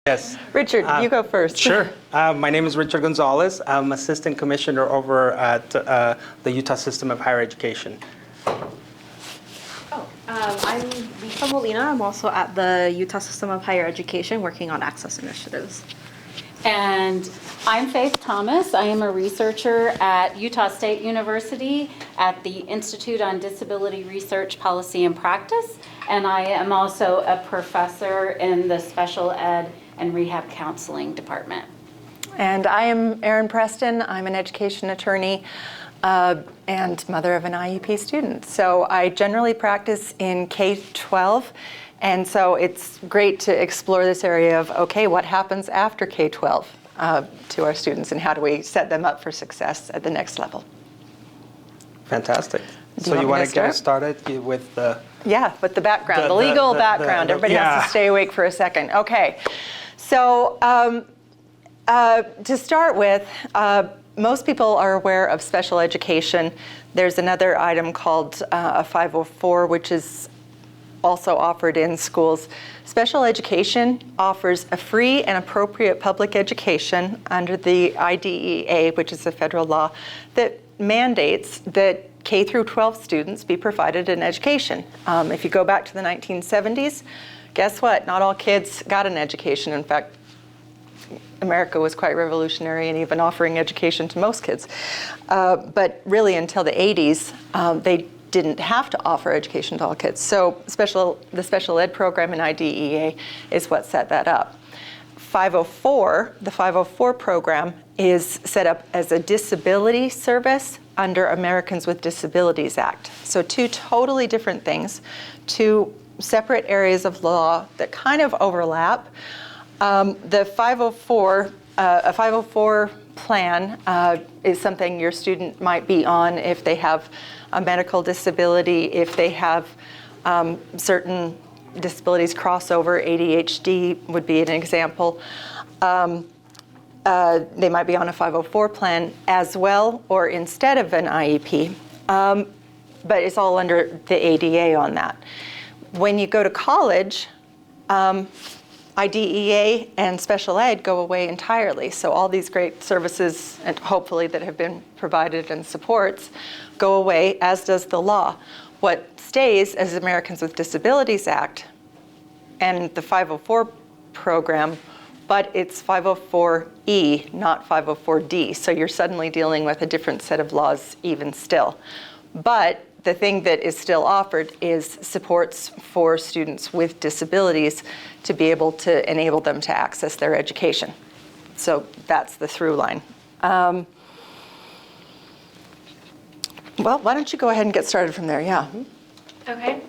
Yes. Richard, you go first. Sure. My name is Richard Gonzalez. I'm Assistant Commissioner over at the Utah System of Higher Education. I'm Lisa Molina. I'm also at the Utah System of Higher Education working on access initiatives. And I'm Faith Thomas. I am a researcher at Utah State University at the Institute on Disability Research, Policy, and Practice. And I am also a professor in the Special Ed and Rehab Counseling Department. And I am Erin Preston. I'm an education attorney and mother of an IEP student. So I generally practice in K-12. And so it's great to explore this area of, okay, what happens after K-12 to our students and how do we set them up for success at the next level? Fantastic. So you want to get us started with the... Yeah, with the background, the legal background. Everybody has to stay awake for a second. Okay. So to start with, most people are aware of special education. There's another item called a 504, which is also offered in schools. Special education offers a free and appropriate public education under the IDEA, which is a federal law that mandates that K through 12 students be provided an education. If you go back to the 1970s, guess what? Not all kids got an education. In fact, America was quite revolutionary in even offering education to most kids. But really until the 80s, they didn't have to offer education to all kids. So the special ed program in IDEA is what set that up. 504, the 504 program is set up as a disability service under Americans with Disabilities Act. So two totally different things, two separate areas of law that kind of overlap. The 504, a 504 plan is something your student might be on if they have a medical disability, if they have certain disabilities crossover. ADHD would be an example. They might be on a 504 plan as well or instead of an IEP, but it's all under the ADA on that. When you go to college, IDEA and special ed go away entirely. So all these great services, and hopefully that have been provided and supports, go away, as does the law. What stays is Americans with Disabilities Act and the 504 program, but it's 504E, not 504D. So you're suddenly dealing with a different set of laws even still. But the thing that is still offered is supports for students with disabilities to be able to enable them to access their education. So that's the through line. Well, why don't you go ahead and get started from there? Yeah. Okay.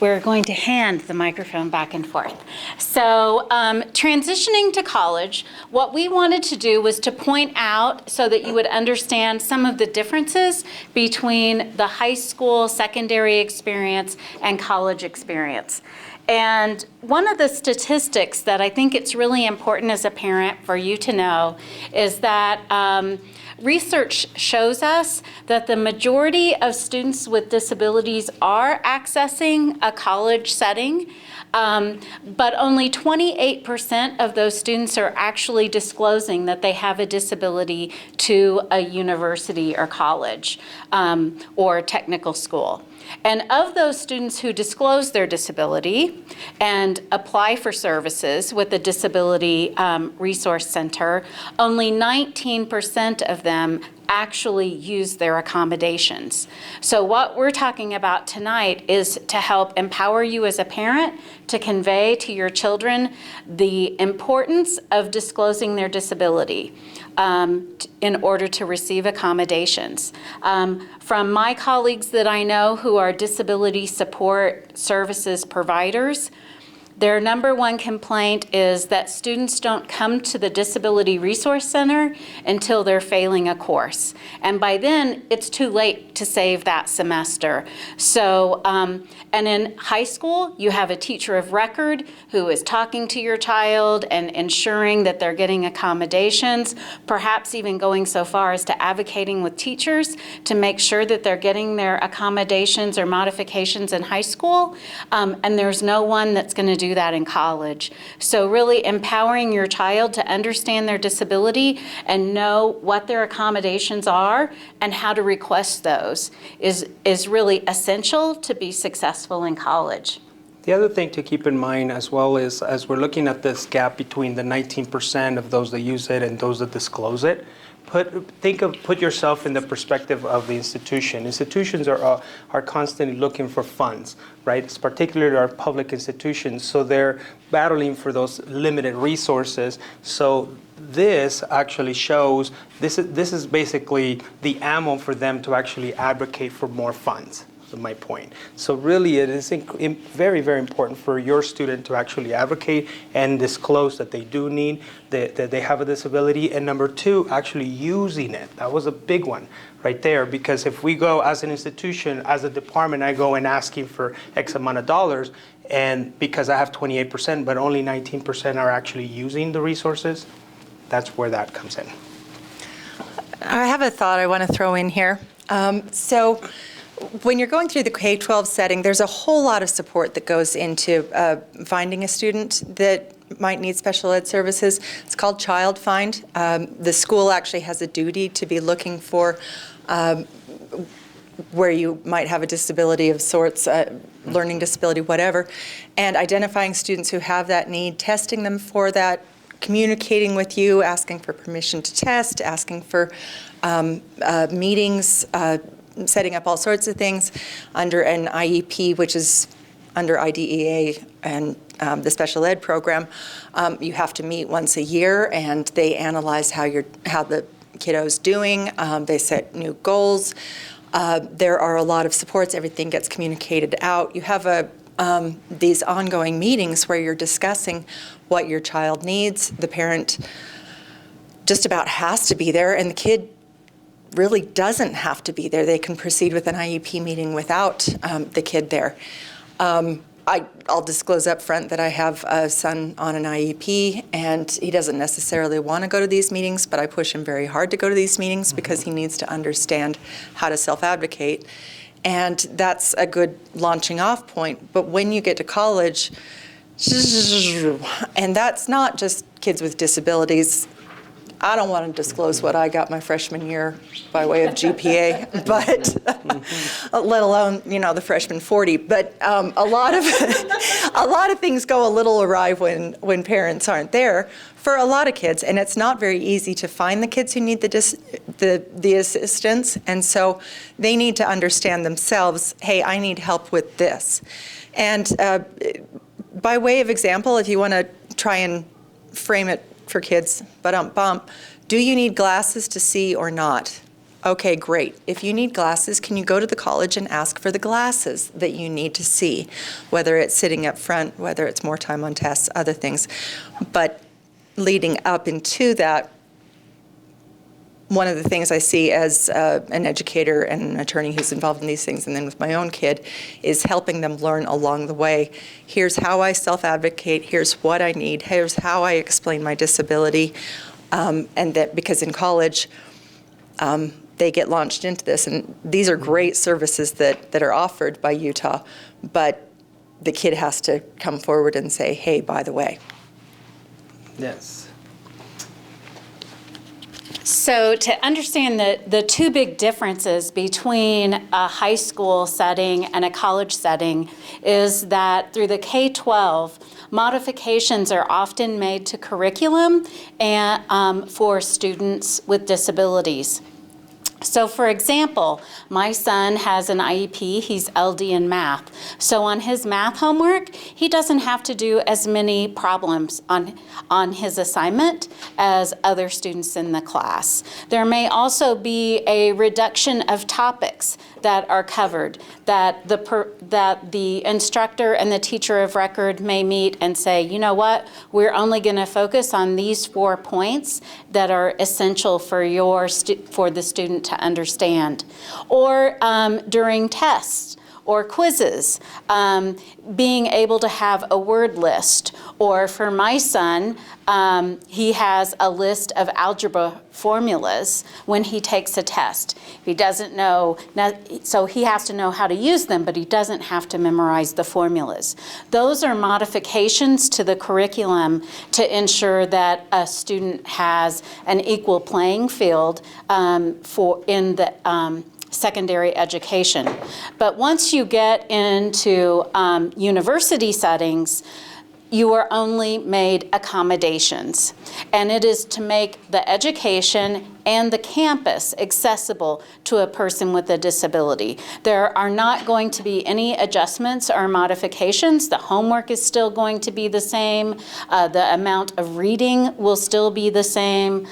We're going to hand the microphone back and forth. So transitioning to college, what we wanted to do was to point out so that you would understand some of the differences between the high school secondary experience and college experience. And one of the statistics that I think it's really important as a parent for you to know is that research shows us that the majority of students with disabilities are accessing a college setting, but only 28% of those students are actually disclosing that they have a disability to a university or college or technical school. And of those students who disclose their disability and apply for services with the Disability Resource Center, only 19% of them actually use their accommodations. So what we're talking about tonight is to help empower you as a parent to convey to your children the importance of disclosing their disability in order to receive accommodations. From my colleagues that I know who are disability support services providers, Their number one complaint is that students don't come to the Disability Resource Center until they're failing a course. And by then, it's too late to save that semester. So, and in high school, you have a teacher of record who is talking to your child and ensuring that they're getting accommodations, perhaps even going so far as to advocating with teachers to make sure that they're getting their accommodations or modifications in high school. And there's no one that's going to do that in college. So really empowering your child to understand their disability and know what their accommodations are and how to request those is really essential to be successful in college. The other thing to keep in mind as well is, as we're looking at this gap between the 19% of those that use it and those that disclose it, put yourself in the perspective of the institution. Institutions are constantly looking for funds, right? It's particularly our public institutions, so they're battling for those limited resources. So this actually shows, this is basically the ammo for them to actually advocate for more funds. My point. So really it is very, very important for your student to actually advocate and disclose that they do need, that they have a disability, and number two, actually using it. That was a big one right there, because if we go as an institution, as a department, I go and asking for X amount of dollars, and because I have 28%, but only 19% are actually using the resources, that's where that comes in. I have a thought I want to throw in here. So when you're going through the K-12 setting, there's a whole lot of support that goes into finding a student that might need special ed services. It's called Child Find. The school actually has a duty to be looking for where you might have a disability of sorts, learning disability, whatever, and identifying students who have that need, testing them for that, communicating with you, asking for permission to test, asking for meetings, setting up all sorts of things under an IEP, which is under IDEA and the special ed program. You have to meet once a year, and they analyze how the kiddo's doing. They set new goals. There are a lot of supports. Everything gets communicated out. You have these ongoing meetings where you're discussing what your child needs. The parent just about has to be there, and the kid really doesn't have to be there. They can proceed with an IEP meeting without the kid there. I'll disclose up front that I have a son on an IEP, and he doesn't necessarily want to go to these meetings, but I push him very hard to go to these meetings because he needs to understand how to self-advocate. And that's a good launching off point. But when you get to college, and that's not just kids with disabilities. I don't want to disclose what I got my freshman year by way of GPA, but let alone, the freshman 40. But a lot of things go a little awry when parents aren't there for a lot of kids, and it's not very easy to find the kids who need the assistance, and so they need to understand themselves, hey, I need help with this. And by way of example, if you want to try and frame it for kids, do you need glasses to see or not? Okay, great. If you need glasses, can you go to the college and ask for the glasses that you need to see, whether it's sitting up front, whether it's more time on tests, other things. But leading up into that, one of the things I see as an educator and an attorney who's involved in these things, and then with my own kid, is helping them learn along the way. Here's how I self-advocate, here's what I need, here's how I explain my disability, and that because in college, they get launched into this, and these are great services that are offered by Utah, but the kid has to come forward and say, hey, by the way. Yes. So to understand the two big differences between a high school setting and a college setting is that through the K-12, modifications are often made to curriculum and for students with disabilities. So for example, my son has an IEP, he's LD in math. So on his math homework, he doesn't have to do as many problems on his assignment as other students in the class. There may also be a reduction of topics that are covered, that the instructor and the teacher of record may meet and say, you know what, we're only going to focus on these 4 points that are essential for the student to understand. Or during tests or quizzes, being able to have a word list. Or for my son, he has a list of algebra formulas when he takes a test. He doesn't know, so he has to know how to use them, but he doesn't have to memorize the formulas. Those are modifications to the curriculum to ensure that a student has an equal playing field in the secondary education. But once you get into university settings, you are only made accommodations. And it is to make the education and the campus accessible to a person with a disability. There are not going to be any adjustments or modifications. The homework is still going to be the same. The amount of reading will still be the same.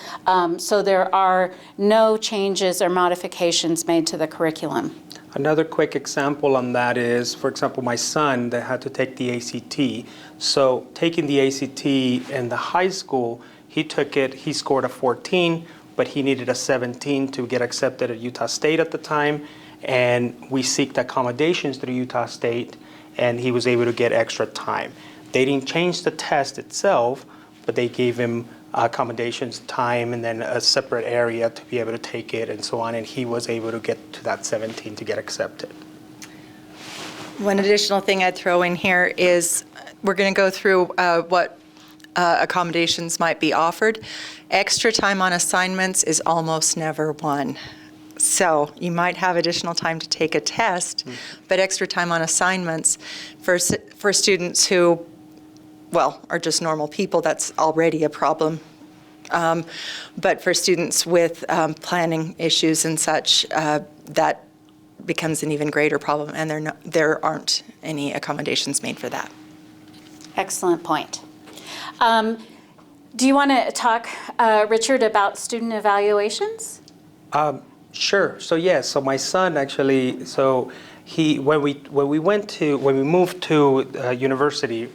So there are no changes or modifications made to the curriculum. Another quick example on that is, for example, my son that had to take the ACT. So taking the ACT in the high school, he took it, he scored a 14, but he needed a 17 to get accepted at Utah State at the time. And we sought accommodations through Utah State, and he was able to get extra time. They didn't change the test itself, but they gave him accommodations time and then a separate area to be able to take it and so on, and he was able to get to that 17 to get accepted. One additional thing I'd throw in here is we're going to go through what accommodations might be offered. Extra time on assignments is almost never one. So you might have additional time to take a test, but extra time on assignments for students who, well, are just normal people, that's already a problem. But for students with planning issues and such, that becomes an even greater problem, and there aren't any accommodations made for that. Excellent point. Do you want to talk, Richard, about student evaluations? Sure. So yes. So my son actually. So when we moved to university.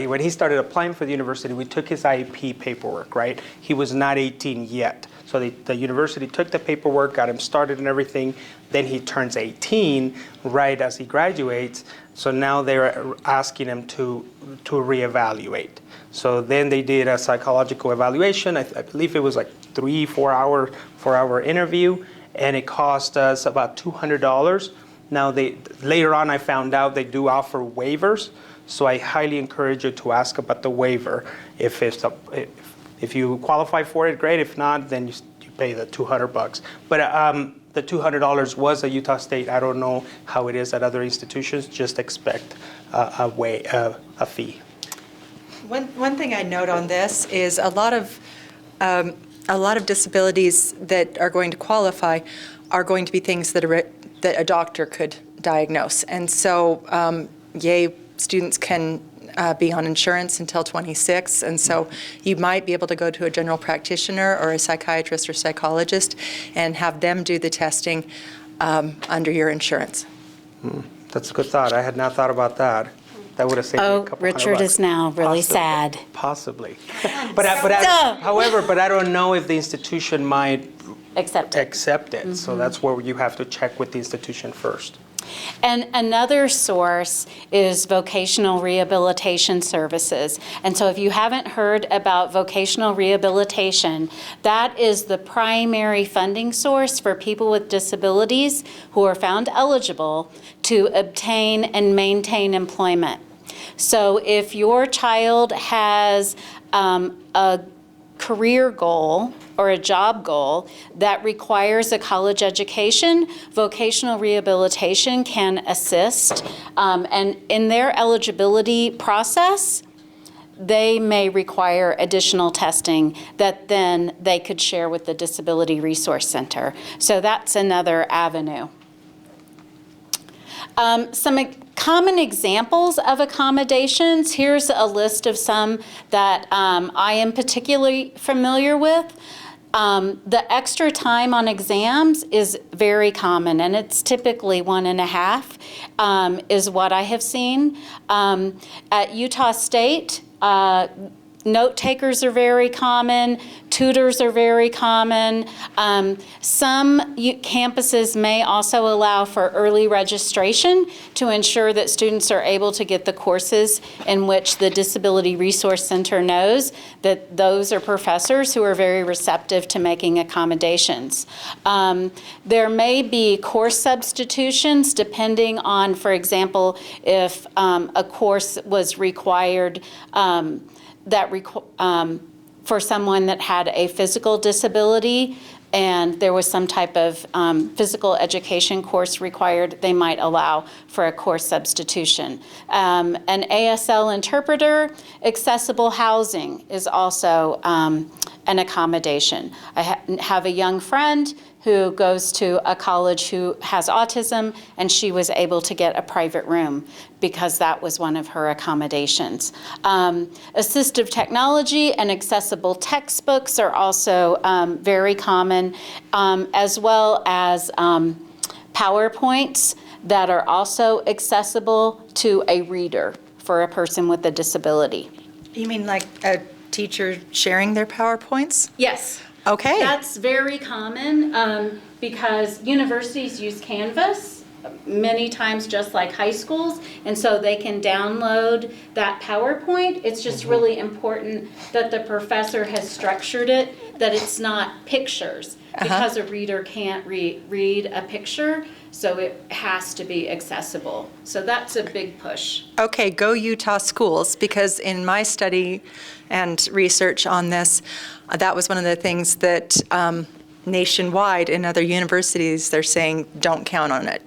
When he started applying for the university, we took his IEP paperwork, right? He was not 18 yet. So the university took the paperwork, got him started and everything. Then he turns 18 right as he graduates. So now they're asking him to reevaluate. So then they did a psychological evaluation. I believe it was like 4 hour interview, and it cost us about $200. Now later on I found out they do offer waivers. So I highly encourage you to ask about the waiver. If you qualify for it, great. If not, then you pay the $200. But the $200 was a Utah State. I don't know how it is at other institutions. Just expect a fee. One thing I note on this is a lot of disabilities that are going to qualify are going to be things that a doctor could diagnose, and so students can be on insurance until 26, and so you might be able to go to a general practitioner or a psychiatrist or psychologist and have them do the testing under your insurance. That's a good thought. I had not thought about that. That would have saved me a couple Richard $100. is now really sad. Possibly. But I don't know if the institution might Accept it. Mm-hmm. So that's where you have to check with the institution first. And another source is vocational rehabilitation services. And so if you haven't heard about vocational rehabilitation, that is the primary funding source for people with disabilities who are found eligible to obtain and maintain employment. So if your child has a career goal or a job goal that requires a college education, vocational rehabilitation can assist. And in their eligibility process, they may require additional testing that then they could share with the Disability Resource Center. So that's another avenue. Some common examples of accommodations. Here's a list of some that I am particularly familiar with. The extra time on exams is very common, and it's typically 1.5 is what I have seen. At Utah State, note takers are very common, tutors are very common. Some campuses may also allow for early registration to ensure that students are able to get the courses in which the Disability Resource Center knows that those are professors who are very receptive to making accommodations. There may be course substitutions depending on, for example, if a course was required for someone that had a physical disability and there was some type of physical education course required, they might allow for a course substitution. An ASL interpreter, accessible housing is also an accommodation. I have a young friend who goes to a college who has autism, and she was able to get a private room because that was one of her accommodations. Assistive technology and accessible textbooks are also very common, as well as PowerPoints that are also accessible to a reader for a person with a disability. You mean like a teacher sharing their PowerPoints? Yes. Okay. That's very common because universities use Canvas many times just like high schools, and so they can download that PowerPoint. It's just really important that the professor has structured it, that it's not pictures, because a reader can't read a picture, so it has to be accessible. So that's a big push. Okay, go Utah schools, because in my study and research on this, that was one of the things that nationwide in other universities, they're saying don't count on it.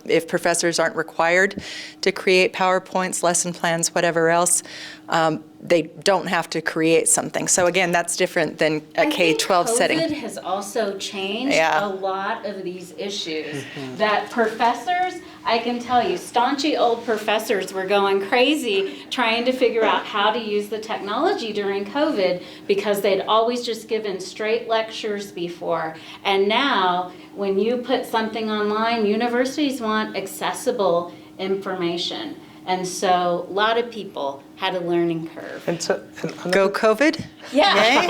If professors aren't required to create PowerPoints, lesson plans, whatever else, they don't have to create something. So again, that's different than a K-12 setting. COVID has also changed Yeah. a lot of these issues. That professors, I can tell you, staunchy old professors were going crazy trying to figure out how to use the technology during COVID because they'd always just given straight lectures before. And now, when you put something online, universities want accessible information. And so a lot of people had a learning curve. And so, Go COVID? Yeah.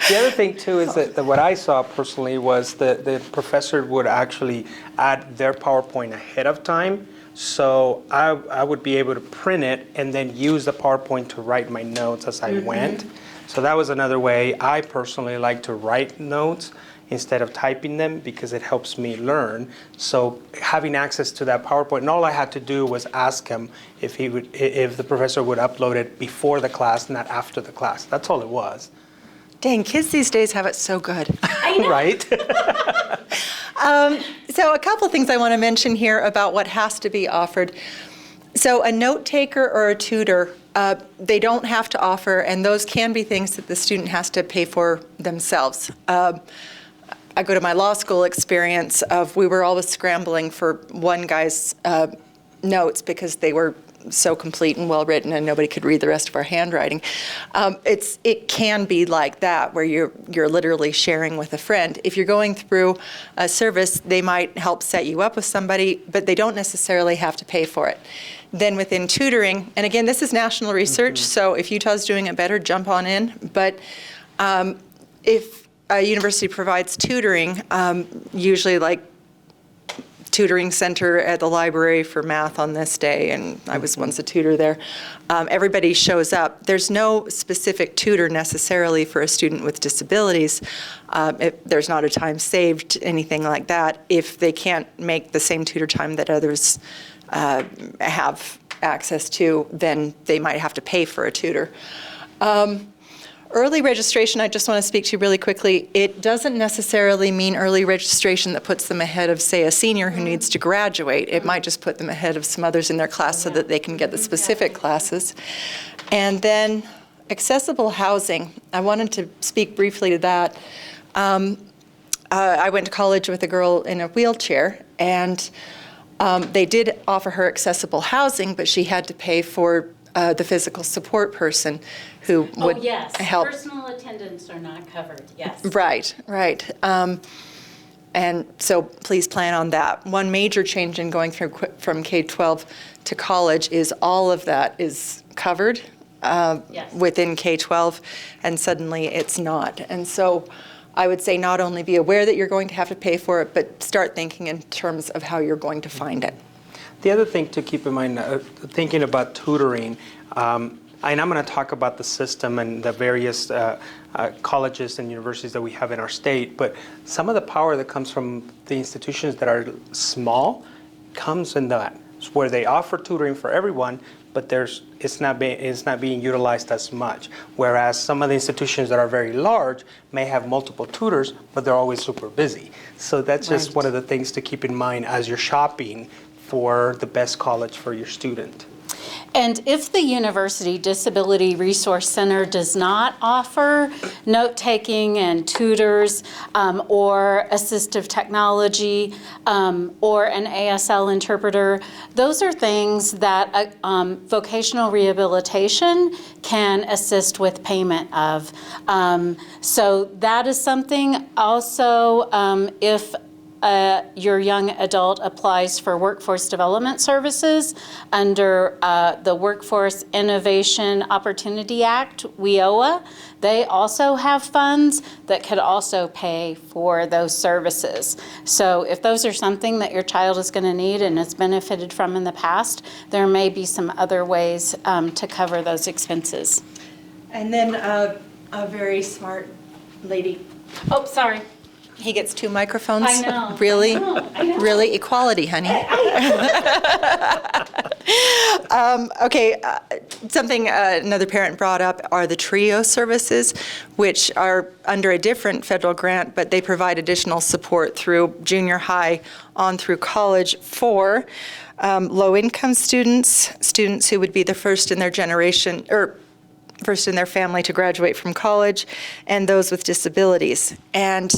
the other thing too is that what I saw personally was that the professor would actually add their PowerPoint ahead of time. So I would be able to print it and then use the PowerPoint to write my notes as I went. So that was another way I personally like to write notes instead of typing them, because it helps me learn. So having access to that PowerPoint, and all I had to do was ask him if the professor would upload it before the class, not after the class. That's all it was. Dang, kids these days have it so good. Right? So a couple things I want to mention here about what has to be offered. So a note taker or a tutor, they don't have to offer, and those can be things that the student has to pay for themselves. I go to my law school experience of we were always scrambling for one guy's notes because they were so complete and well written and nobody could read the rest of our handwriting. It can be like that where you're literally sharing with a friend. If you're going through a service, they might help set you up with somebody, but they don't necessarily have to pay for it. Then within tutoring, and again, this is national research, so if Utah's doing it better, jump on in. But if a university provides tutoring, usually like tutoring center at the library for math on this day, and I was once a tutor there. Everybody shows up. There's no specific tutor necessarily for a student with disabilities. There's not a time saved, anything like that. If they can't make the same tutor time that others have access to, then they might have to pay for a tutor. Early registration, I just want to speak to you really quickly. It doesn't necessarily mean early registration that puts them ahead of, say, a senior who needs to graduate. It might just put them ahead of some others in their class so that they can get the specific classes. And then accessible housing, I wanted to speak briefly to that. I went to college with a girl in a wheelchair, and they did offer her accessible housing, but she had to pay for the physical support person who would help. Personal attendants are not covered, yes. Right. And so please plan on that. One major change in going through from K-12 to college is all of that is covered within K-12, and suddenly it's not. And so I would say not only be aware that you're going to have to pay for it, but start thinking in terms of how you're going to find it. The other thing to keep in mind, thinking about tutoring, and I'm going to talk about the system and the various colleges and universities that we have in our state, but some of the power that comes from the institutions that are small comes in that. It's where they offer tutoring for everyone, but it's not being utilized as much. Whereas some of the institutions that are very large may have multiple tutors, but they're always super busy. So that's just one of the things to keep in mind as you're shopping for the best college for your student. And if the University Disability Resource Center does not offer note-taking and tutors or assistive technology or an ASL interpreter, those are things that vocational rehabilitation can assist with payment of. So that is something also if your young adult applies for workforce development services under the Workforce Innovation Opportunity Act, WIOA. They also have funds that could also pay for those services. So if those are something that your child is going to need and has benefited from in the past, there may be some other ways to cover those expenses. And then a very smart lady. Oh, sorry. He gets 2 microphones? I know. Really? I know. Really? Equality, honey. Okay, something another parent brought up are the TRIO services, which are under a different federal grant, but they provide additional support through junior high on through college for low-income students who would be the first in their generation, or first in their family to graduate from college, and those with disabilities. And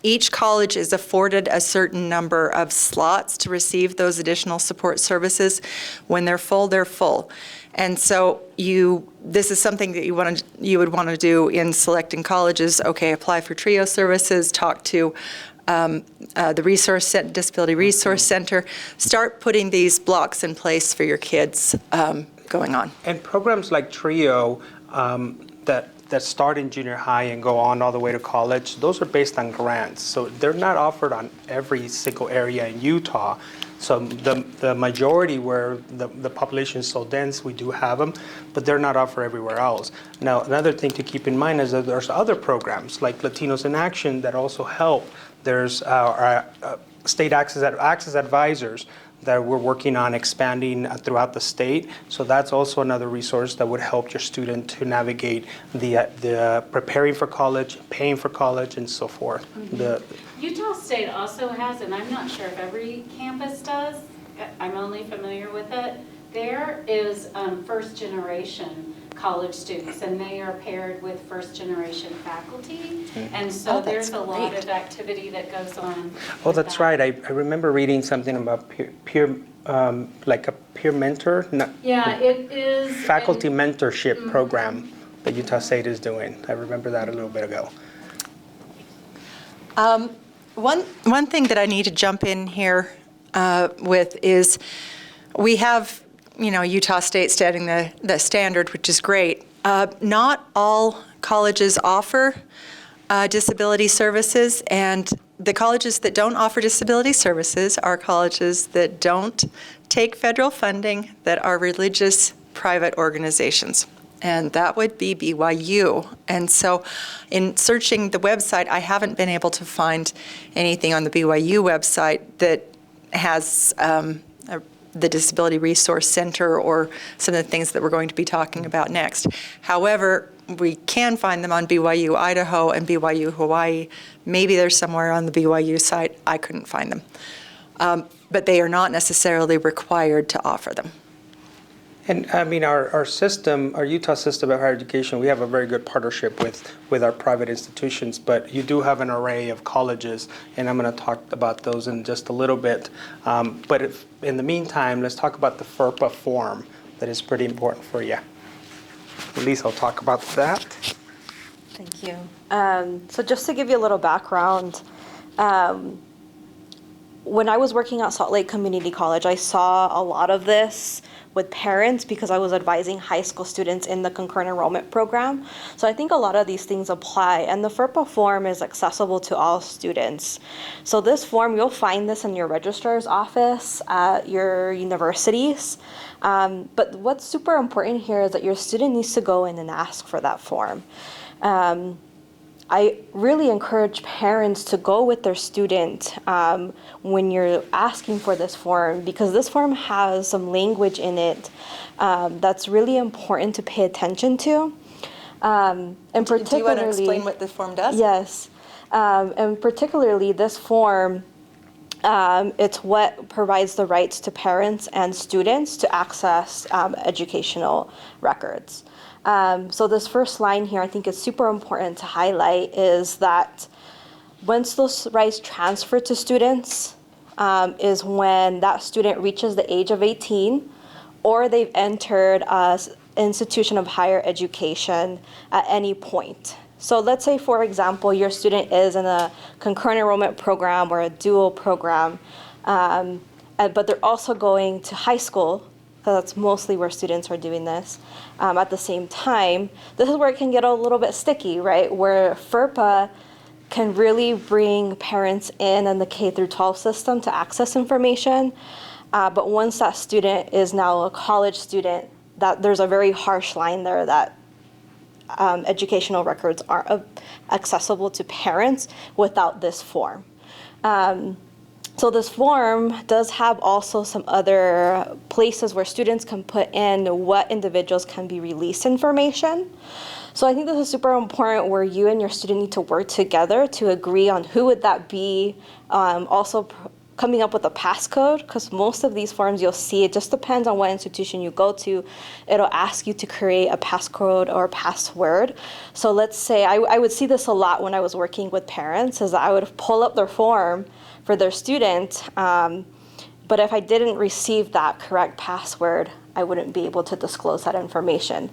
each college is afforded a certain number of slots to receive those additional support services. When they're full, they're full. And so this is something that you would want to do in selecting colleges. Okay, apply for TRIO services, talk to the Disability Resource Center. Start putting these blocks in place for your kids going on. And programs like TRIO that start in junior high and go on all the way to college, those are based on grants. So they're not offered on every single area in Utah. So the majority where the population is so dense, we do have them, but they're not offered everywhere else. Now, another thing to keep in mind is that there's other programs like Latinos in Action that also help. There's our state access advisors that we're working on expanding throughout the state. So that's also another resource that would help your student to navigate the preparing for college, paying for college, and so forth. Utah State also has, and I'm not sure if every campus does, I'm only familiar with it, there is first generation college students, and they are paired with first generation faculty. And so there's a lot of activity that goes on. Oh, that's right. I remember reading something about peer like a peer mentor. Yeah, it is. Faculty mentorship program that Utah State is doing. I remember that a little bit ago. One thing that I need to jump in here with is we have, Utah State setting the standard, which is great. Not all colleges offer disability services, and the colleges that don't offer disability services are colleges that don't take federal funding, that are religious private organizations. And that would be BYU. And so in searching the website, I haven't been able to find anything on the BYU website that has the Disability Resource Center or some of the things that we're going to be talking about next. However, we can find them on BYU Idaho and BYU Hawaii. Maybe they're somewhere on the BYU site. I couldn't find them. But they are not necessarily required to offer them. And I mean, our system, our Utah system of higher education, we have a very good partnership with our private institutions, but you do have an array of colleges, and I'm going to talk about those in just a little bit. But in the meantime, let's talk about the FERPA form that is pretty important for you. At least I'll talk about that. Thank you. So just to give you a little background, when I was working at Salt Lake Community College, I saw a lot of this with parents because I was advising high school students in the concurrent enrollment program. So I think a lot of these things apply, and the FERPA form is accessible to all students. So this form, you'll find this in your registrar's office at your universities. But what's super important here is that your student needs to go in and ask for that form. I really encourage parents to go with their student when you're asking for this form, because this form has some language in it that's really important to pay attention to. And particularly, Do you want to explain what the form does? Yes. And particularly this form, it's what provides the rights to parents and students to access educational records. So this first line here, I think is super important to highlight, is that once those rights transfer to students is when that student reaches the age of 18 or they've entered an institution of higher education at any point. So let's say, for example, your student is in a concurrent enrollment program or a dual program, but they're also going to high school. That's mostly where students are doing this. At the same time, this is where it can get a little bit sticky, right? Where FERPA can really bring parents in the K through 12 system to access information. But once that student is now a college student, that there's a very harsh line there that educational records aren't accessible to parents without this form. So this form does have also some other places where students can put in what individuals can be released information. So I think this is super important, where you and your student need to work together to agree on who would that be, also coming up with a passcode, because most of these forms you'll see, it just depends on what institution you go to. It'll ask you to create a passcode or password. So let's say, I would see this a lot when I was working with parents, is that I would pull up their form for their student, but if I didn't receive that correct password, I wouldn't be able to disclose that information.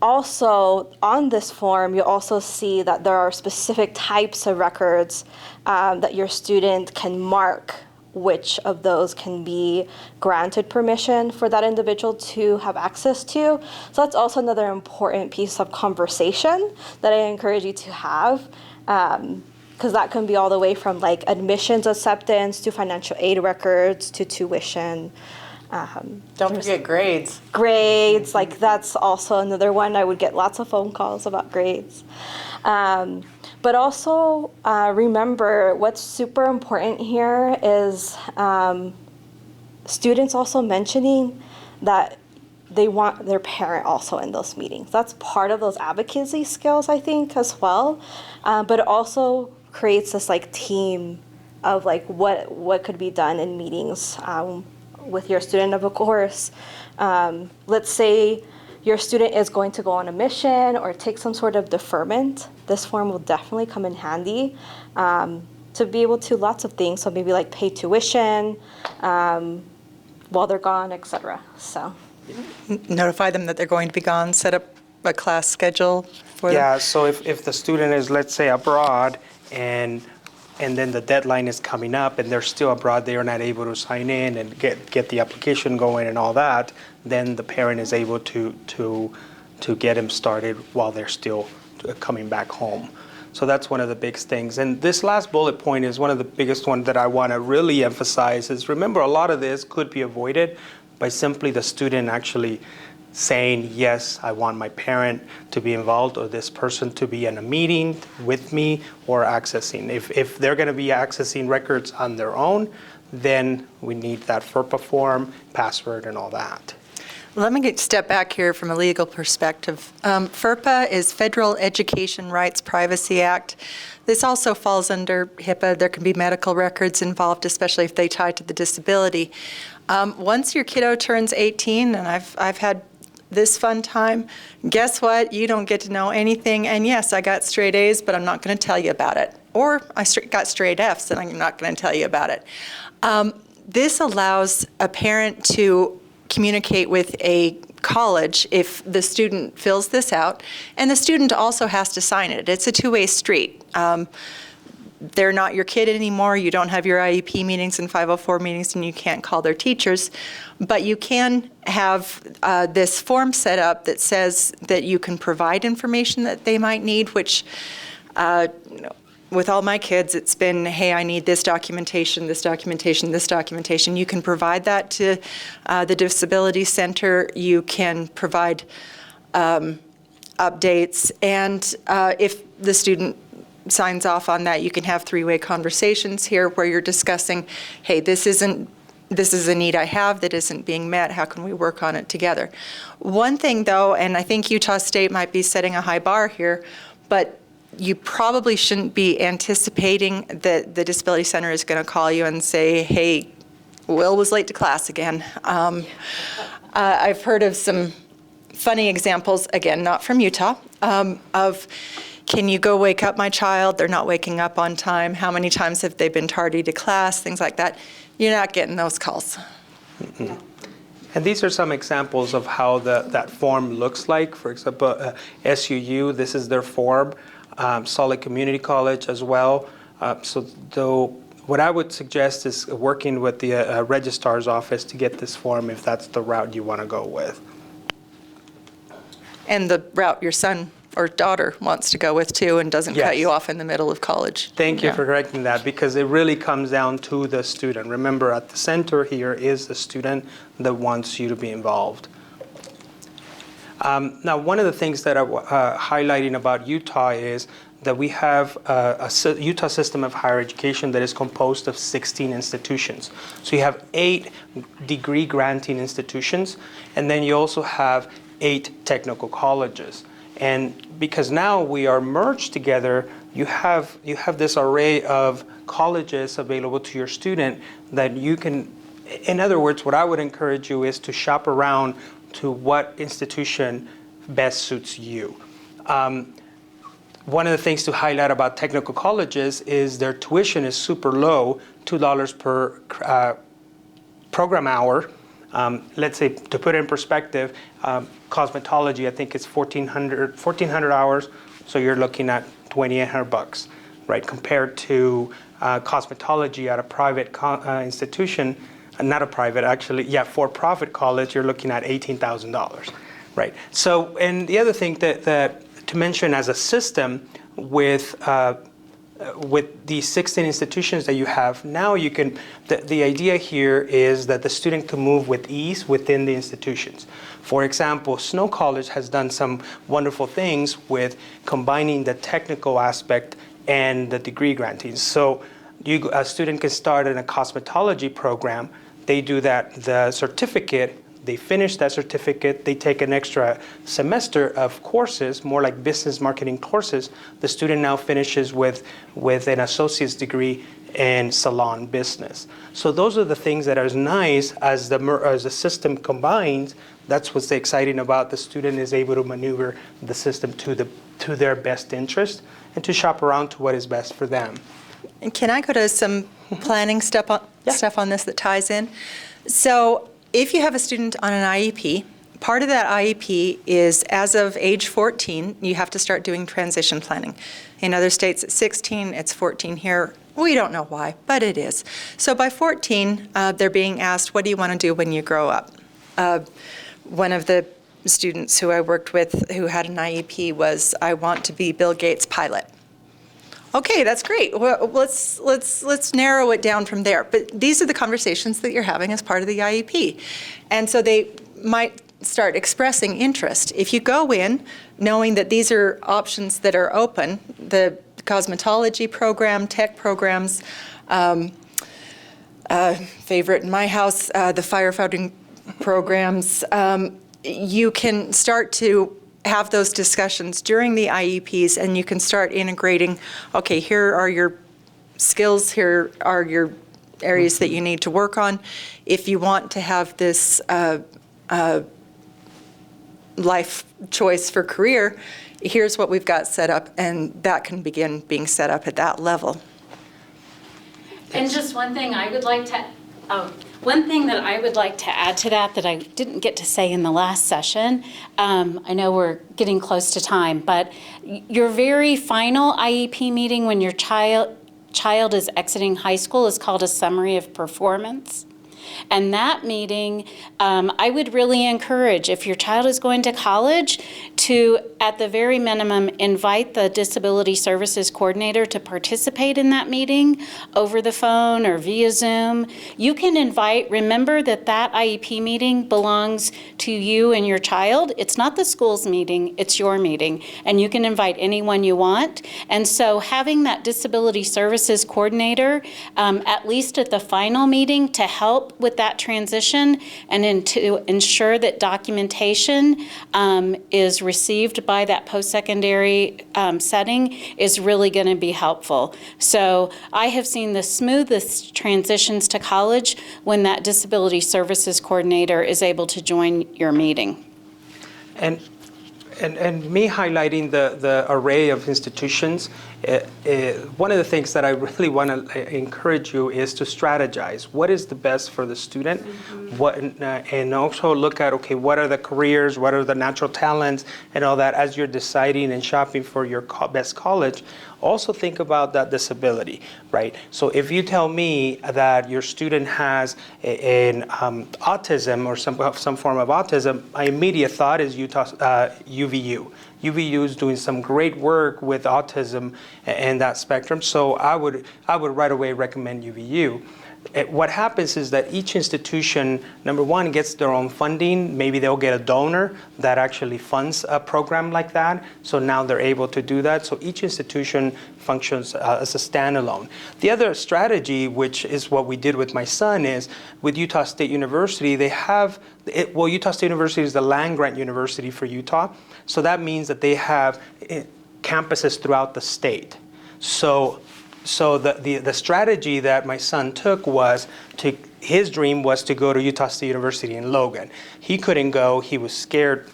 Also, on this form, you'll also see that there are specific types of records that your student can mark which of those can be granted permission for that individual to have access to. So that's also another important piece of conversation that I encourage you to have. Because that can be all the way from like admissions acceptance to financial aid records to tuition. Don't forget grades. Grades, like that's also another one. I would get lots of phone calls about grades. But also remember, what's super important here is students also mentioning that they want their parent also in those meetings. That's part of those advocacy skills, I think, as well. But it also creates this like team of like what could be done in meetings with your student. Of course, let's say your student is going to go on a mission or take some sort of deferment. This form will definitely come in handy to be able to lots of things. So maybe like pay tuition while they're gone, etc. So Notify them that they're going to be gone, set up a class schedule for them. Yeah, so if the student is, let's say, abroad, and then the deadline is coming up and they're still abroad, they are not able to sign in and get the application going and all that, then the parent is able to get them started while they're still coming back home. So that's one of the big things. And this last bullet point is one of the biggest ones that I want to really emphasize is, remember, a lot of this could be avoided by simply the student actually saying, yes, I want my parent to be involved or this person to be in a meeting with me or accessing. If they're going to be accessing records on their own, then we need that FERPA form, password, and all that. Let me step back here from a legal perspective. FERPA is Federal Education Rights Privacy Act. This also falls under HIPAA. There can be medical records involved, especially if they tie to the disability. Once your kiddo turns 18, and I've had this fun time, guess what? You don't get to know anything. And yes, I got straight A's, but I'm not going to tell you about it. Or I got straight F's, and I'm not going to tell you about it. This allows a parent to communicate with a college if the student fills this out, and the student also has to sign it. It's a two-way street. They're not your kid anymore. You don't have your IEP meetings and 504 meetings, and you can't call their teachers. But you can have this form set up that says that you can provide information that they might need, which with all my kids, it's been, hey, I need this documentation, this documentation, this documentation. You can provide that to the Disability Center. You can provide updates. And if the student signs off on that, you can have three-way conversations here where you're discussing, hey, this is a need I have that isn't being met. How can we work on it together? One thing, though, and I think Utah State might be setting a high bar here, but you probably shouldn't be anticipating that the Disability Center is going to call you and say, hey, Will was late to class again. I've heard of some funny examples, again, not from Utah, of can you go wake up my child? They're not waking up on time. How many times have they been tardy to class? Things like that. You're not getting those calls. Mm-hmm. And these are some examples of how that form looks like. For example, SUU, this is their form. Solid Community College as well. What I would suggest is working with the registrar's office to get this form if that's the route you want to go with. And the route your son or daughter wants to go with too, and doesn't cut you off in the middle of college. Thank you for correcting that, because it really comes down to the student. Remember, at the center here is the student that wants you to be involved. Now, one of the things that I'm highlighting about Utah is that we have a Utah system of higher education that is composed of 16 institutions. So you have 8 degree granting institutions, and then you also have 8 technical colleges. And because now we are merged together, you have this array of colleges available to your student that you can, in other words, what I would encourage you is to shop around to what institution best suits you. One of the things to highlight about technical colleges is their tuition is super low, $2 per program hour. Let's say, to put it in perspective, cosmetology, I think it's 1,400 hours, so you're looking at $2,800, right? Compared to cosmetology at a private institution, not a private, actually, for-profit college, you're looking at $18,000, right? So, and the other thing that to mention as a system with these 16 institutions that you have, now you can, the idea here is that the student can move with ease within the institutions. For example, Snow College has done some wonderful things with combining the technical aspect and the degree granting. So a student can start in a cosmetology program. They do the certificate, they finish that certificate, they take an extra semester of courses, more like business marketing courses. The student now finishes with an associate's degree in salon business. So those are the things that are nice as the system combines. That's what's exciting about the student is able to maneuver the system to their best interest and to shop around to what is best for them. And can I go to some planning stuff on this that ties in? So if you have a student on an IEP, part of that IEP is as of age 14, you have to start doing transition planning. In other states it's 16, it's 14 here. We don't know why, but it is. So by 14, they're being asked, what do you want to do when you grow up? One of the students who I worked with who had an IEP was, I want to be Bill Gates' pilot. Okay, that's great. Well, let's narrow it down from there. But these are the conversations that you're having as part of the IEP. And so they might start expressing interest. If you go in knowing that these are options that are open, the cosmetology program, tech programs, favorite in my house, the firefighting programs, you can start to have those discussions during the IEPs, and you can start integrating, okay, here are your skills, here are your areas that you need to work on. If you want to have this life choice for career, here's what we've got set up, and that can begin being set up at that level. And just one thing I would like to, one thing that I would like to add to that I didn't get to say in the last session, I know we're getting close to time, but your very final IEP meeting when your child is exiting high school is called a summary of performance. And that meeting, I would really encourage, if your child is going to college, to, at the very minimum, invite the Disability Services Coordinator to participate in that meeting over the phone or via Zoom. You can remember that that IEP meeting belongs to you and your child. It's not the school's meeting, it's your meeting, and you can invite anyone you want. And so having that Disability Services Coordinator, at least at the final meeting, to help with that transition and to ensure that documentation is received by that post-secondary setting is really going to be helpful. So I have seen the smoothest transitions to college when that Disability Services Coordinator is able to join your meeting. And me highlighting the array of institutions, one of the things that I really want to encourage you is to strategize. What is the best for the student? And also look at, okay, what are the careers, what are the natural talents, and all that as you're deciding and shopping for your best college. Also think about that disability, right? So if you tell me that your student has an autism or some form of autism, my immediate thought is UVU. UVU is doing some great work with autism and that spectrum, so I would right away recommend UVU. What happens is that each institution, number one, gets their own funding. Maybe they'll get a donor that actually funds a program like that. So now they're able to do that. So each institution functions as a standalone. The other strategy, which is what we did with my son, is with Utah State University, they have, Utah State University is the land-grant university for Utah. So that means that they have campuses throughout the state. So the strategy that my son took was his dream was to go to Utah State University in Logan. He couldn't go. He was scared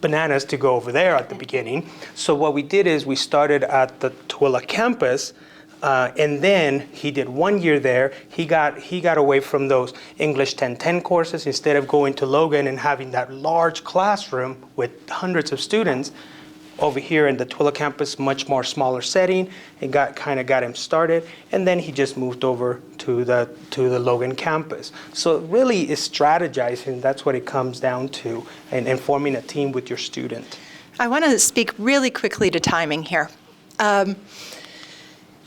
bananas to go over there at the beginning. So what we did is we started at the Tooele campus, and then he did 1 year there. He got away from those English 1010 courses. Instead of going to Logan and having that large classroom with hundreds of students, over here in the Tooele campus, much more smaller setting, and got him started, and then he just moved over to the Logan campus. So it really is strategizing. That's what it comes down to, and forming a team with your student. I want to speak really quickly to timing here.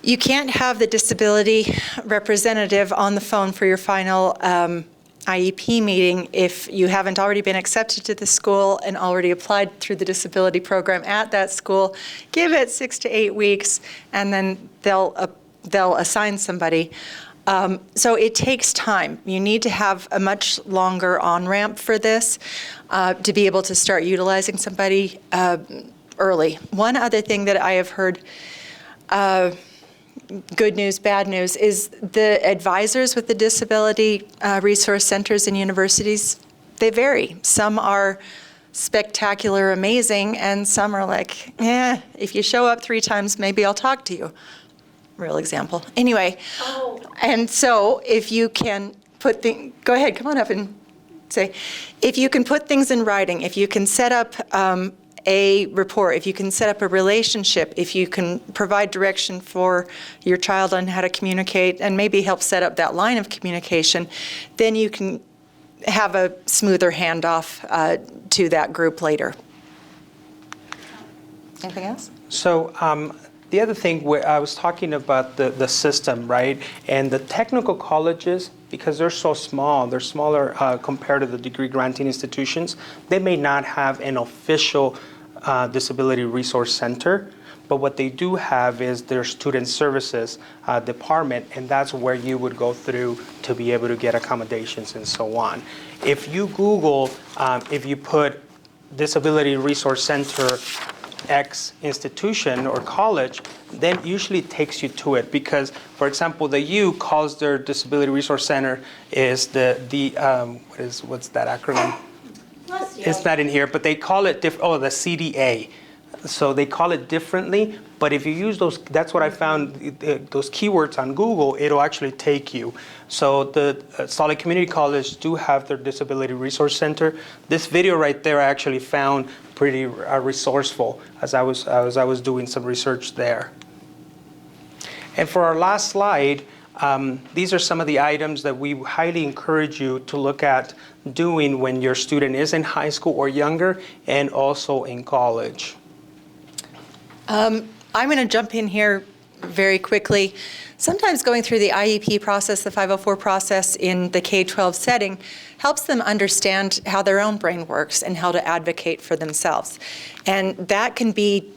You can't have the disability representative on the phone for your final IEP meeting if you haven't already been accepted to the school and already applied through the disability program at that school. Give it 6 to 8 weeks, and then they'll assign somebody. So it takes time. You need to have a much longer on-ramp for this to be able to start utilizing somebody early. One other thing that I have heard, good news, bad news, is the advisors with the disability resource centers and universities, they vary. Some are spectacular, amazing, and some are like, if you show up 3 times, maybe I'll talk to you. Real example. Anyway, and so if you can put things, go ahead, come on up and say, if you can put things in writing, if you can set up a report, if you can set up a relationship, if you can provide direction for your child on how to communicate and maybe help set up that line of communication, then you can have a smoother handoff to that group later. Anything else? So the other thing, I was talking about the system, right? And the technical colleges, because they're so small, they're smaller compared to the degree granting institutions, they may not have an official disability resource center, but what they do have is their student services department, and that's where you would go through to be able to get accommodations and so on. If you Google, if you put Disability Resource Center X institution or college, then usually it takes you to it because, for example, the U calls their Disability Resource Center is what's that acronym? It's not in here, but they call it the CDA. So they call it differently, but if you use those, that's what I found, those keywords on Google, it'll actually take you. So the Salt Lake Community College do have their Disability Resource Center. This video right there I actually found pretty resourceful as I was doing some research there. And for our last slide, these are some of the items that we highly encourage you to look at doing when your student is in high school or younger and also in college. I'm going to jump in here very quickly. Sometimes going through the IEP process, the 504 process in the K-12 setting helps them understand how their own brain works and how to advocate for themselves. And that can be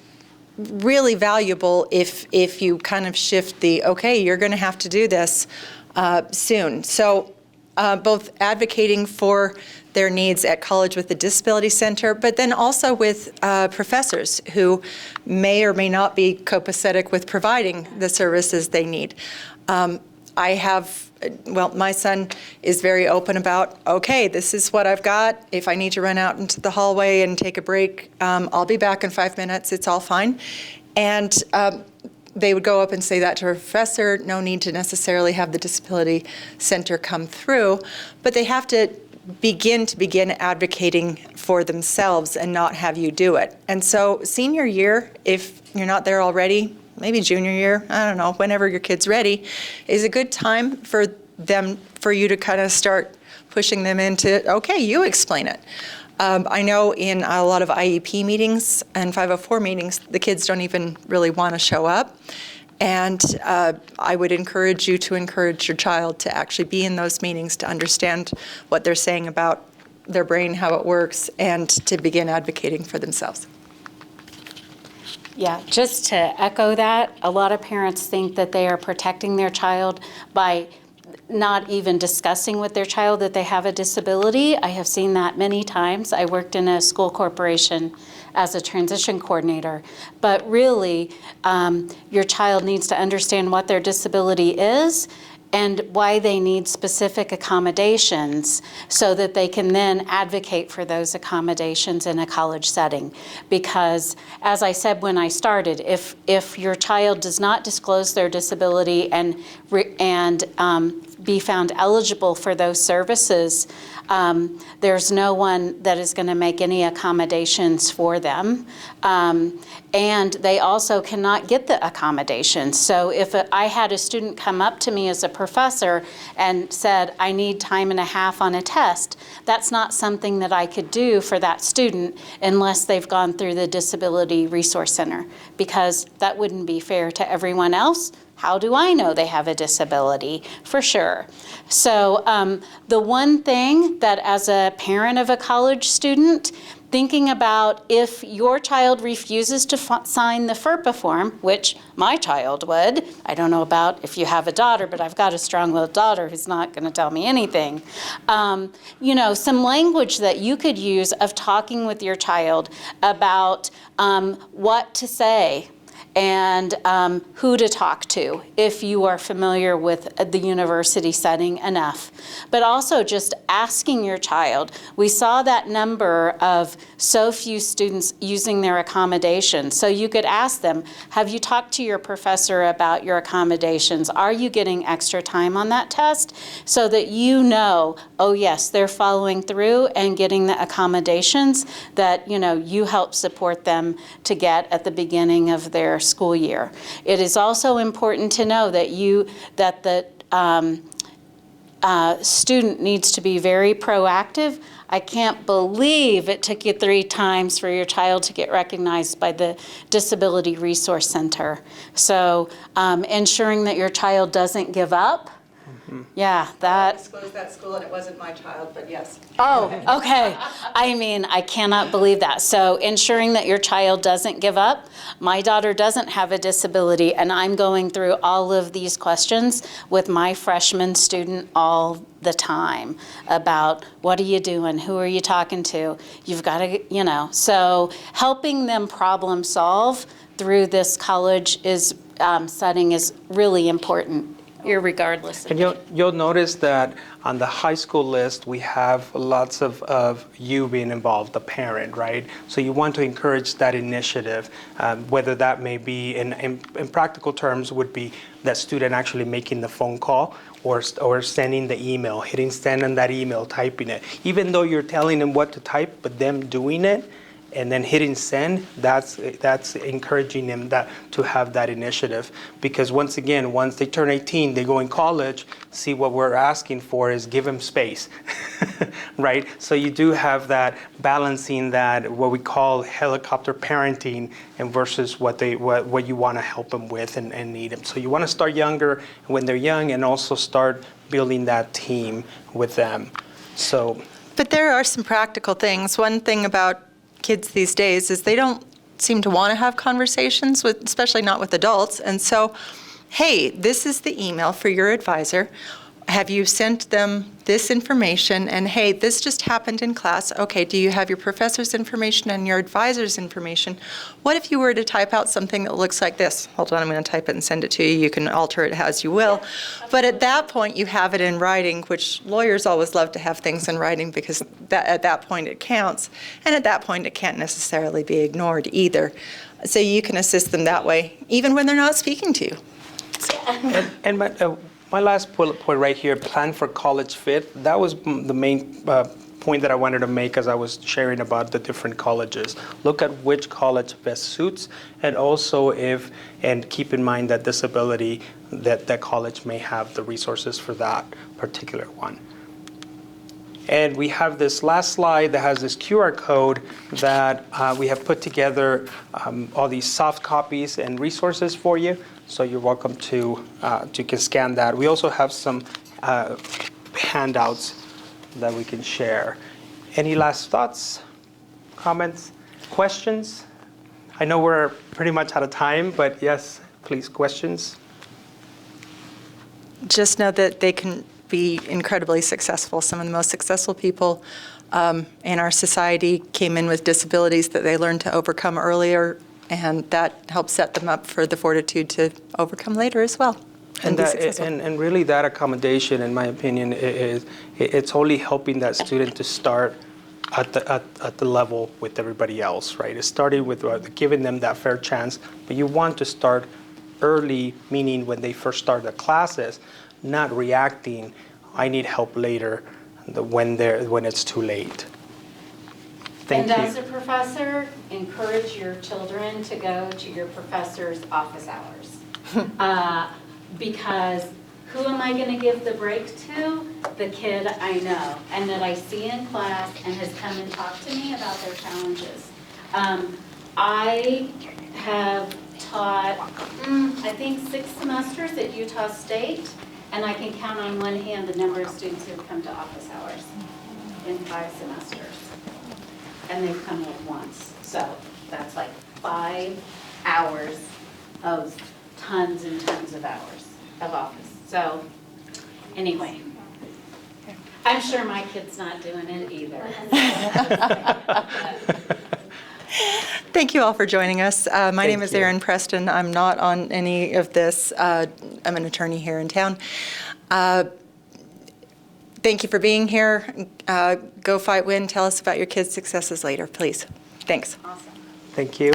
really valuable if you kind of shift the, okay, you're going to have to do this soon. So both advocating for their needs at college with the Disability Center, but then also with professors who may or may not be copacetic with providing the services they need. My son is very open about, okay, this is what I've got. If I need to run out into the hallway and take a break, I'll be back in 5 minutes, it's all fine. And they would go up and say that to a professor, no need to necessarily have the Disability Center come through, but they have to begin advocating for themselves and not have you do it. And so senior year, if you're not there already, maybe junior year, I don't know, whenever your kid's ready, is a good time for you to kind of start pushing them into, okay, you explain it. I know in a lot of IEP meetings and 504 meetings, the kids don't even really want to show up. And I would encourage you to encourage your child to actually be in those meetings to understand what they're saying about their brain, how it works, and to begin advocating for themselves. Yeah, just to echo that, a lot of parents think that they are protecting their child by not even discussing with their child that they have a disability. I have seen that many times. I worked in a school corporation as a transition coordinator. But really, your child needs to understand what their disability is and why they need specific accommodations so that they can then advocate for those accommodations in a college setting. Because as I said when I started, if your child does not disclose their disability and be found eligible for those services, there's no one that is going to make any accommodations for them. And they also cannot get the accommodations. So if I had a student come up to me as a professor and said, I need time and a half on a test, that's not something that I could do for that student unless they've gone through the Disability Resource Center, because that wouldn't be fair to everyone else. How do I know they have a disability? For sure. So the one thing that as a parent of a college student, thinking about if your child refuses to sign the FERPA form, which my child would. I don't know about if you have a daughter, but I've got a strong-willed daughter who's not going to tell me anything. Some language that you could use of talking with your child about what to say and who to talk to if you are familiar with the university setting enough. But also just asking your child. We saw that number of so few students using their accommodations. So you could ask them, have you talked to your professor about your accommodations? Are you getting extra time on that test? So that you know, oh yes, they're following through and getting the accommodations that you help support them to get at the beginning of their school year. It is also important to know that the student needs to be very proactive. I can't believe it took you 3 times for your child to get recognized by the Disability Resource Center. So ensuring that your child doesn't give up Yeah, that. Disclosed that school, and it wasn't my child, but yes. Oh, okay. I mean, I cannot believe that. So ensuring that your child doesn't give up. My daughter doesn't have a disability, and I'm going through all of these questions with my freshman student all the time about what are you doing? Who are you talking to? You've got to, so helping them problem solve through this college setting is really important. Irregardless. And you'll notice that on the high school list, we have lots of you being involved, the parent, right? So you want to encourage that initiative, whether that may be, in practical terms, would be that student actually making the phone call or sending the email, hitting send on that email, typing it. Even though you're telling them what to type, but them doing it, and then hitting send, that's encouraging them to have that initiative. Because once again, once they turn 18, they go in college, see what we're asking for is give them space, right? So you do have that balancing that, what we call helicopter parenting, and versus what you want to help them with and need them. So you want to start younger when they're young, and also start building that team with them. So. But there are some practical things. One thing about kids these days is they don't seem to want to have conversations with, especially not with adults. And so, hey, this is the email for your advisor. Have you sent them this information? And hey, this just happened in class. Okay, do you have your professor's information and your advisor's information? What if you were to type out something that looks like this? Hold on, I'm going to type it and send it to you. You can alter it as you will. But at that point, you have it in writing, which lawyers always love to have things in writing because at that point it counts. And at that point, it can't necessarily be ignored either. So you can assist them that way, even when they're not speaking to you. My last bullet point right here, plan for college fit. That was the main point that I wanted to make as I was sharing about the different colleges. Look at which college best suits, and also and keep in mind that disability, that college may have the resources for that particular one. And we have this last slide that has this QR code that we have put together all these soft copies and resources for you. So you're welcome to can scan that. We also have some handouts that we can share. Any last thoughts, comments, questions? I know we're pretty much out of time, but yes, please, questions. Just know that they can be incredibly successful. Some of the most successful people in our society came in with disabilities that they learned to overcome earlier, and that helps set them up for the fortitude to overcome later as well. And really that accommodation, in my opinion, it's only helping that student to start at the level with everybody else, right? It's starting with giving them that fair chance, but you want to start early, meaning when they first start the classes, not reacting, I need help later, when it's too late. Thank you. And as a professor, encourage your children to go to your professor's office hours. Because who am I going to give the break to? The kid I know and that I see in class and has come and talked to me about their challenges. I have taught, I think 6 semesters at Utah State, and I can count on one hand the number of students who have come to office hours in 5 semesters. And they've come like once. So that's like 5 hours of tons and tons of hours of office. So anyway, I'm sure my kid's not doing it either. Thank you all for joining us. My name is Erin Preston. I'm not on any of this. I'm an attorney here in town. Thank you for being here. Go fight, win. Tell us about your kids' successes later, please. Thanks. Awesome. Thank you.